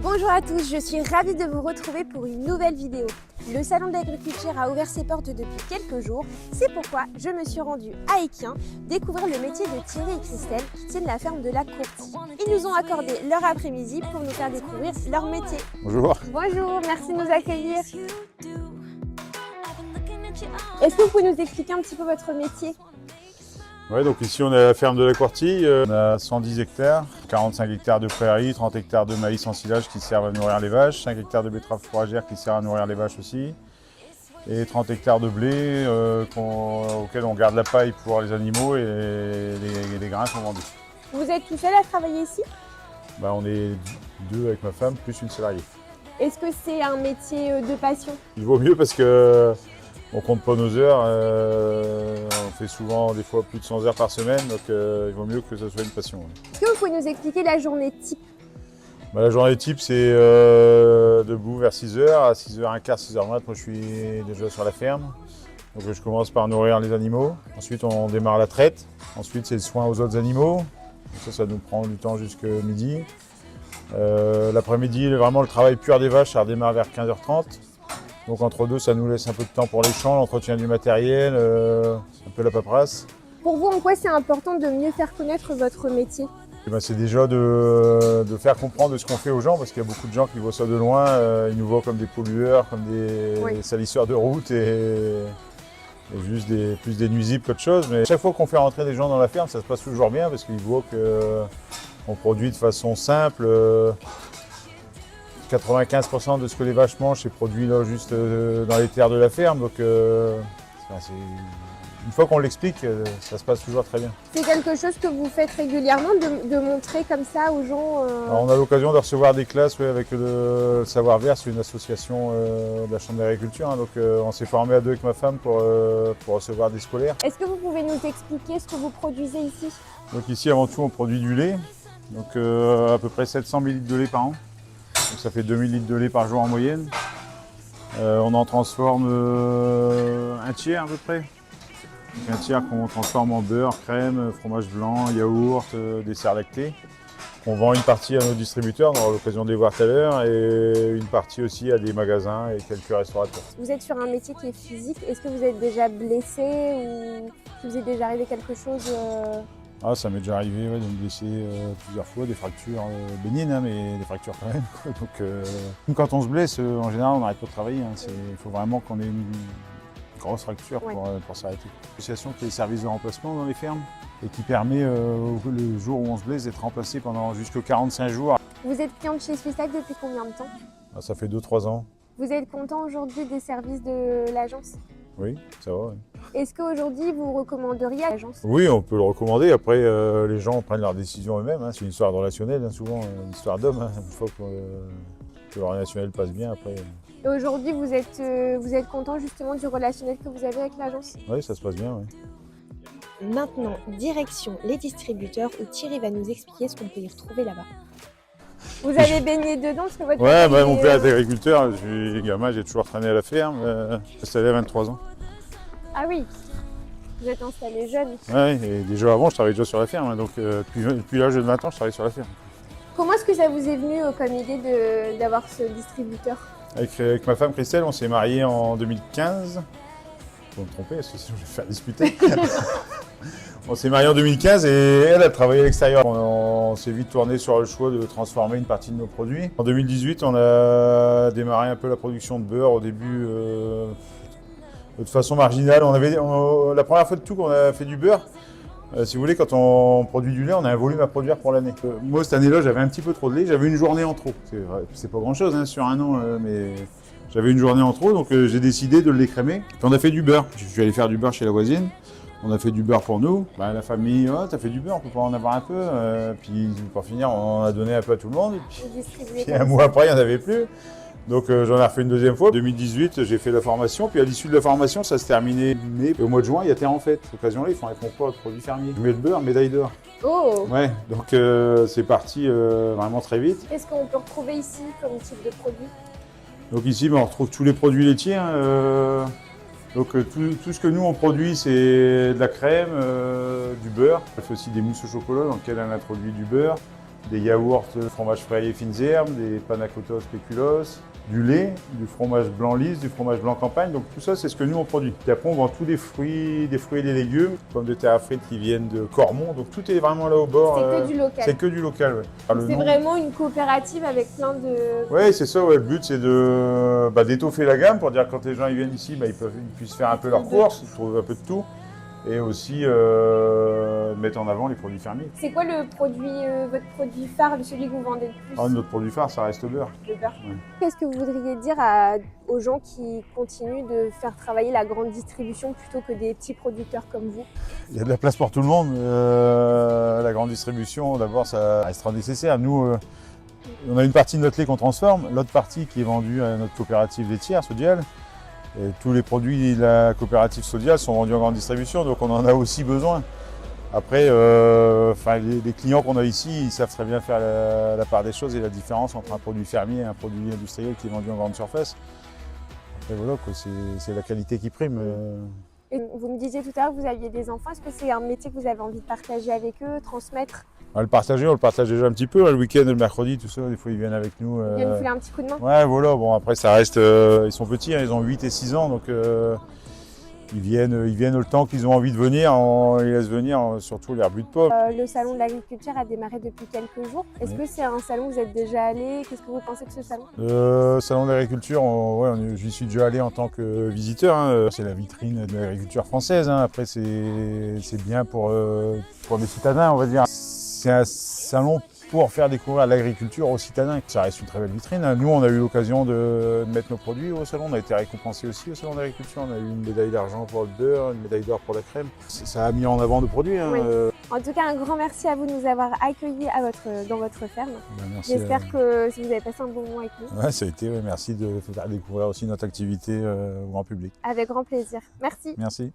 Bonjour à tous, je suis ravie de vous retrouver pour une nouvelle vidéo. Le salon de l'agriculture a ouvert ses portes depuis quelques jours, c'est pourquoi je me suis rendue à Équien découvrir le métier de Thierry et Christelle qui tiennent la ferme de la Courtille. Ils nous ont accordé leur après-midi pour nous faire découvrir leur métier. Bonjour. Bonjour, merci de nous accueillir. Est-ce que vous pouvez nous expliquer un petit peu votre métier ? Ouais, donc ici on est à la ferme de la Courtille, on a 110 hectares, 45 hectares de prairies, 30 hectares de maïs en silage qui servent à nourrir les vaches, 5 hectares de betteraves fourragères qui servent à nourrir les vaches aussi, et 30 hectares de blé auxquels on garde la paille pour les animaux et les grains sont vendus. Vous êtes tout seul à travailler ici ? On est deux avec ma femme, plus une salariée. Est-ce que c'est un métier de passion ? Il vaut mieux parce que on compte pas nos heures, on fait souvent des fois plus de 100 heures par semaine, donc il vaut mieux que ce soit une passion. Ouais. Est-ce que vous pouvez nous expliquer la journée type ? La journée type, c'est debout vers 6h, à 6h15, 6h20, moi je suis déjà sur la ferme. Donc je commence par nourrir les animaux, ensuite on démarre la traite, ensuite c'est le soin aux autres animaux, donc ça nous prend du temps jusqu'à midi. L'après-midi, vraiment le travail pur des vaches, ça redémarre vers 15h30. Donc entre deux, ça nous laisse un peu de temps pour les champs, l'entretien du matériel, un peu la paperasse. Pour vous, en quoi c'est important de mieux faire connaître votre métier ? C'est déjà de faire comprendre ce qu'on fait aux gens, parce qu'il y a beaucoup de gens qui voient ça de loin, ils nous voient comme des pollueurs, comme des salisseurs de route et juste plus des nuisibles qu'autre chose. Mais chaque fois qu'on fait rentrer des gens dans la ferme, ça se passe toujours bien, parce qu'ils voient qu'on produit de façon simple. 95% de ce que les vaches mangent, c'est produit là, juste dans les terres de la ferme. Donc, une fois qu'on l'explique, ça se passe toujours très bien. C'est quelque chose que vous faites régulièrement, de montrer comme ça aux gens Alors, on a l'occasion de recevoir des classes avec le Savoir-Vert, c'est une association de la Chambre d'agriculture. Donc, on s'est formé à deux avec ma femme pour recevoir des scolaires. Est-ce que vous pouvez nous expliquer ce que vous produisez ici ? Donc ici, avant tout, on produit du lait. Donc, à peu près 700 ml de lait par an. Donc ça fait 2000 litres de lait par jour en moyenne. On en transforme un tiers à peu près. Donc un tiers qu'on transforme en beurre, crème, fromage blanc, yaourt, dessert lacté. On vend une partie à nos distributeurs, on aura l'occasion de les voir tout à l'heure, et une partie aussi à des magasins et quelques restaurateurs. Vous êtes sur un métier qui est physique. Est-ce que vous êtes déjà blessé ou vous est déjà arrivé quelque chose Ça m'est déjà arrivé de me blesser plusieurs fois, des fractures bénignes, mais des fractures quand même. Donc, quand on se blesse, en général, on n'arrête pas de travailler. Il faut vraiment qu'on ait une grosse fracture pour s'arrêter. L'association qui est le service de remplacement dans les fermes et qui permet, le jour où on se blesse, d'être remplacé pendant jusqu'à 45 jours. Vous êtes client de chez Swissac depuis combien de temps ? Ça fait 2-3 ans. Vous êtes content aujourd'hui des services de l'agence ? Oui, ça va. Oui. Est-ce qu'aujourd'hui, vous recommanderiez à l'agence ? Oui, on peut le recommander. Après, les gens prennent leurs décisions eux-mêmes. C'est une histoire de relationnel, souvent une histoire d'homme. Une fois que le relationnel passe bien, après... Et aujourd'hui, vous êtes content justement du relationnel que vous avez avec l'agence ? Oui, ça se passe bien, oui. Maintenant, direction les distributeurs où Thierry va nous expliquer ce qu'on peut y retrouver là-bas. Vous avez baigné dedans parce que votre mon père est agriculteur, je suis gamin, j'ai toujours traîné à la ferme. J'ai installé à 23 ans. Ah oui, vous êtes installé jeune. Oui, et déjà avant, je travaillais déjà sur la ferme, donc depuis l'âge de 20 ans, je travaille sur la ferme. Comment est-ce que ça vous est venu comme idée d'avoir ce distributeur ? Avec ma femme Christelle, on s'est mariés en 2015. Faut me tromper, parce que sinon je vais me faire disputer. On s'est mariés en 2015 et elle a travaillé à l'extérieur. On s'est vite tourné sur le choix de transformer une partie de nos produits. En 2018, on a démarré un peu la production de beurre au début de façon marginale. La première fois de tout qu'on a fait du beurre, si vous voulez, quand on produit du lait, on a un volume à produire pour l'année. Moi, cette année-là, j'avais un petit peu trop de lait, j'avais une journée en trop. C'est pas grand-chose sur un an, mais j'avais une journée en trop, donc j'ai décidé de l'écrémer. Puis on a fait du beurre. Je suis allé faire du beurre chez la voisine. On a fait du beurre pour nous. La famille, t'as fait du beurre, on peut pas en avoir un peu. Puis pour finir, on en a donné un peu à tout le monde. Puis un mois après, il n'y en avait plus. Donc j'en ai refait une deuxième fois. En 2018, j'ai fait la formation. Puis à l'issue de la formation, ça se terminait mai. Et au mois de juin, il y a Terre en Fête. Cette occasion-là, ils font un concours de produits fermiers. Je mets le beurre, médaille d'or. Oh. Ouais, donc c'est parti vraiment très vite. Qu'est-ce qu'on peut retrouver ici comme type de produit ? Donc ici, on retrouve tous les produits laitiers. Donc tout ce que nous on produit, c'est de la crème, du beurre. On fait aussi des mousses au chocolat dans lesquelles on introduit du beurre, des yaourts, fromage frais et fines herbes, des panna cotta spéculoos, du lait, du fromage blanc lisse, du fromage blanc campagne. Donc tout ça, c'est ce que nous on produit. Et après, on vend tous les fruits et des légumes, pommes de terre frites qui viennent de Cormont. Donc tout est vraiment là au bord. C'est que du local. C'est que du local, ouais. C'est vraiment une coopérative avec plein de... Oui, c'est ça. Ouais. Le but, c'est de d'étoffer la gamme pour dire que quand les gens ils viennent ici, ils puissent faire un peu leurs courses, ils trouvent un peu de tout. Et aussi mettre en avant les produits fermiers. C'est quoi le produit, votre produit phare, celui que vous vendez le plus? Notre produit phare, ça reste le beurre. Le beurre. Ouais. Qu'est-ce que vous voudriez dire aux gens qui continuent de faire travailler la grande distribution plutôt que des petits producteurs comme vous? Il y a de la place pour tout le monde. La grande distribution, d'abord, ça restera nécessaire. Nous, on a une partie de notre lait qu'on transforme, l'autre partie qui est vendue à notre coopérative laitière, Sodial. Et tous les produits de la coopérative Sodial sont vendus en grande distribution, donc on en a aussi besoin. Après, les clients qu'on a ici, ils savent très bien faire la part des choses et la différence entre un produit fermier et un produit industriel qui est vendu en grande surface. Après voilà, c'est la qualité qui prime. Et vous me disiez tout à l'heure que vous aviez des enfants. Est-ce que c'est un métier que vous avez envie de partager avec eux, transmettre? On le partage déjà un petit peu, le week-end, le mercredi, tout ça, des fois ils viennent avec nous. Ils viennent vous filer un petit coup de main? Ouais, voilà, bon après ça reste, ils sont petits, hein, ils ont 8 et 6 ans, donc ils viennent le temps qu'ils ont envie de venir, on les laisse venir, surtout les rebuts de pommes. Le salon de l'agriculture a démarré depuis quelques jours. Est-ce que c'est un salon où vous êtes déjà allé? Qu'est-ce que vous pensez de ce salon? Le salon de l'agriculture, j'y suis déjà allé en tant que visiteur, hein. C'est la vitrine de l'agriculture française, hein. Après c'est bien pour les citadins, on va dire. C'est un salon pour faire découvrir l'agriculture aux citadins. Ça reste une très belle vitrine. Nous, on a eu l'occasion de mettre nos produits au salon. On a été récompensés aussi au salon d'agriculture. On a eu une médaille d'argent pour le beurre, une médaille d'or pour la crème. Ça a mis en avant nos produits. Hein. Oui. En tout cas, un grand merci à vous de nous avoir accueillis dans votre ferme. J'espère que vous avez passé un bon moment avec nous. Ouais, ça a été. Merci de faire découvrir aussi notre activité au grand public. Avec grand plaisir. Merci. Merci.